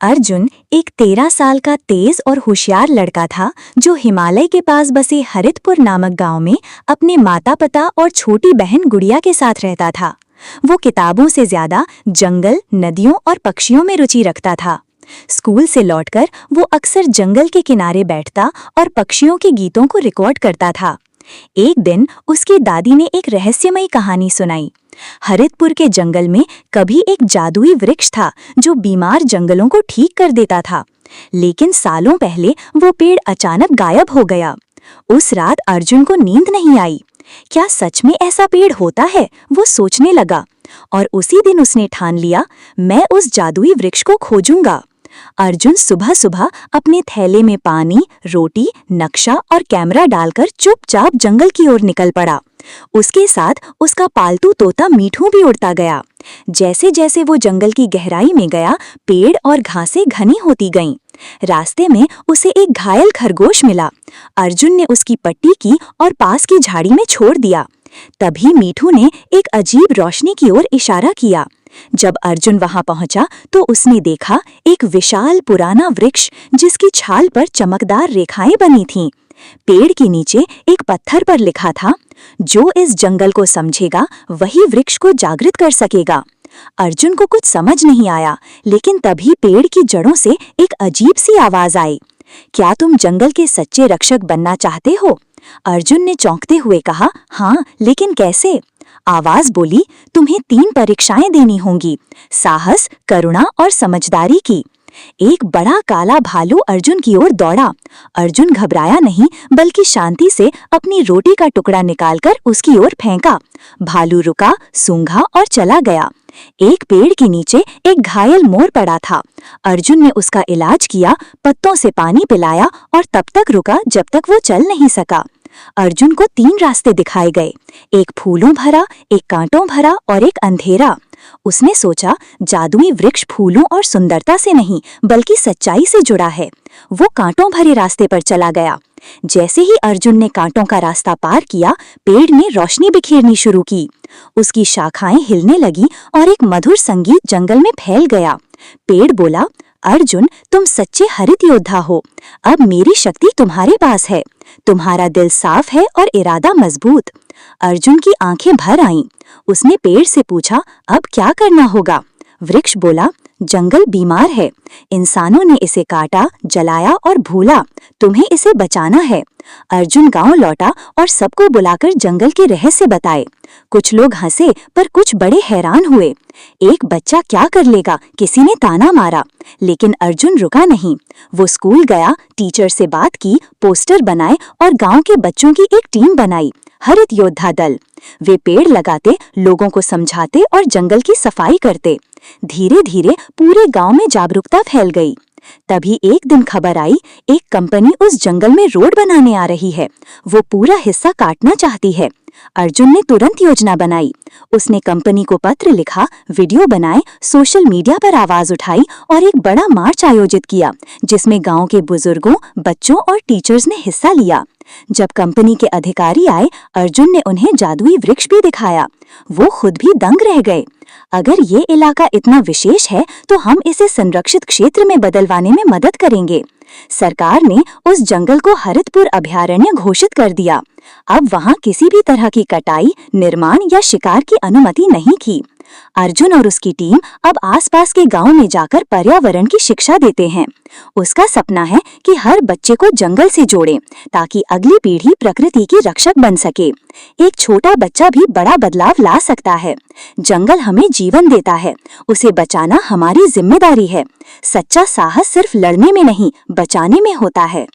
अर्जुन एक 13 साल का तेज और होशियार लड़का था जो हिमालय के पास बसे हरितपुर नामक गांव में अपने माता पिता और छोटी बहन गुड़िया के साथ रहता था। वो किताबों से ज्यादा जंगल, नदियों और पक्षियों में रुचि रखता था। स्कूल से लौटकर वो अक्सर जंगल के किनारे बैठता और पक्षियों के गीतों को रिकॉर्ड करता था। एक दिन उसकी दादी ने एक रहस्यमयी कहानी सुनाई। हरितपुर के जंगल में कभी एक जादुई वृक्ष था जो बीमार जंगलों को ठीक कर देता था, लेकिन सालों पहले वो पेड़ अचानक गायब हो गया। उस रात अर्जुन को नींद नहीं आई। क्या सच में ऐसा पेड़ होता है, वो सोचने लगा और उसी दिन उसने ठान लिया, मैं उस जादुई वृक्ष को खोजूंगा। अर्जुन सुबह सुबह अपने थैले में पानी, रोटी, नक्शा और कैमरा डालकर चुपचाप जंगल की ओर निकल पड़ा। उसके साथ उसका पालतू तोता मीठू भी उड़ता गया। जैसे जैसे वो जंगल की गहराई में गया, पेड़ और घासें घनी होती गईं। रास्ते में उसे एक घायल खरगोश मिला। अर्जुन ने उसकी पट्टी की और पास की झाड़ी में छोड़ दिया। तभी मीठू ने एक अजीब रोशनी की ओर इशारा किया। जब अर्जुन वहां पहुंचा तो उसने देखा एक विशाल पुराना वृक्ष जिसकी छाल पर चमकदार रेखाएं बनी थीं। पेड़ के नीचे एक पत्थर पर लिखा था, जो इस जंगल को समझेगा वही वृक्ष को जागृत कर सकेगा। अर्जुन को कुछ समझ नहीं आया, लेकिन तभी पेड़ की जड़ों से एक अजीब सी आवाज आई, क्या तुम जंगल के सच्चे रक्षक बनना चाहते हो? अर्जुन ने चौंकते हुए कहा, हाँ, लेकिन कैसे? आवाज बोली, तुम्हें 3 परीक्षाएं देनी होंगी, साहस, करुणा और समझदारी की। एक बड़ा काला भालू अर्जुन की ओर दौड़ा। अर्जुन घबराया नहीं, बल्कि शांति से अपनी रोटी का टुकड़ा निकालकर उसकी ओर फेंका। भालू रुका, सूंघा और चला गया। एक पेड़ के नीचे एक घायल मोर पड़ा था। अर्जुन ने उसका इलाज किया, पत्तों से पानी पिलाया और तब तक रुका जब तक वो चल नहीं सका। अर्जुन को 3 रास्ते दिखाए गए, एक फूलों भरा, एक कांटों भरा और एक अंधेरा। उसने सोचा, जादुई वृक्ष फूलों और सुंदरता से नहीं बल्कि सच्चाई से जुड़ा है। वो कांटों भरे रास्ते पर चला गया। जैसे ही अर्जुन ने कांटों का रास्ता पार किया, पेड़ ने रोशनी बिखेरनी शुरू की। उसकी शाखाएं हिलने लगी और एक मधुर संगीत जंगल में फैल गया। पेड़ बोला, अर्जुन, तुम सच्चे हरित योद्धा हो। अब मेरी शक्ति तुम्हारे पास है। तुम्हारा दिल साफ है और इरादा मजबूत। अर्जुन की आंखें भर आईं। उसने पेड़ से पूछा, अब क्या करना होगा? वृक्ष बोला, जंगल बीमार है, इंसानों ने इसे काटा, जलाया और भूला। तुम्हें इसे बचाना है। अर्जुन गांव लौटा और सबको बुलाकर जंगल के रहस्य बताए। कुछ लोग हंसे पर कुछ बड़े हैरान हुए। एक बच्चा क्या कर लेगा, किसी ने ताना मारा, लेकिन अर्जुन रुका नहीं। वो स्कूल गया, टीचर से बात की, पोस्टर बनाए और गांव के बच्चों की एक टीम बनाई, हरित योद्धा दल। वे पेड़ लगाते, लोगों को समझाते और जंगल की सफाई करते। धीरे धीरे पूरे गांव में जागरूकता फैल गई। तभी एक दिन खबर आई, एक कंपनी उस जंगल में रोड बनाने आ रही है। वो पूरा हिस्सा काटना चाहती है। अर्जुन ने तुरंत योजना बनाई। उसने कंपनी को पत्र लिखा, वीडियो बनाए, सोशल मीडिया पर आवाज उठाई और एक बड़ा मार्च आयोजित किया, जिसमें गांव के बुजुर्गों, बच्चों और टीचर्स ने हिस्सा लिया। जब कंपनी के अधिकारी आए, अर्जुन ने उन्हें जादुई वृक्ष भी दिखाया। वो खुद भी दंग रह गए। अगर ये इलाका इतना विशेष है तो हम इसे संरक्षित क्षेत्र में बदलवाने में मदद करेंगे। सरकार ने उस जंगल को हरितपुर अभयारण्य घोषित कर दिया। अब वहां किसी भी तरह की कटाई, निर्माण या शिकार की अनुमति नहीं थी। अर्जुन और उसकी टीम अब आसपास के गांव में जाकर पर्यावरण की शिक्षा देते हैं। उसका सपना है कि हर बच्चे को जंगल से जोड़ें, ताकि अगली पीढ़ी प्रकृति की रक्षक बन सके। एक छोटा बच्चा भी बड़ा बदलाव ला सकता है। जंगल हमें जीवन देता है, उसे बचाना हमारी जिम्मेदारी है। सच्चा साहस सिर्फ लड़ने में नहीं, बचाने में होता है।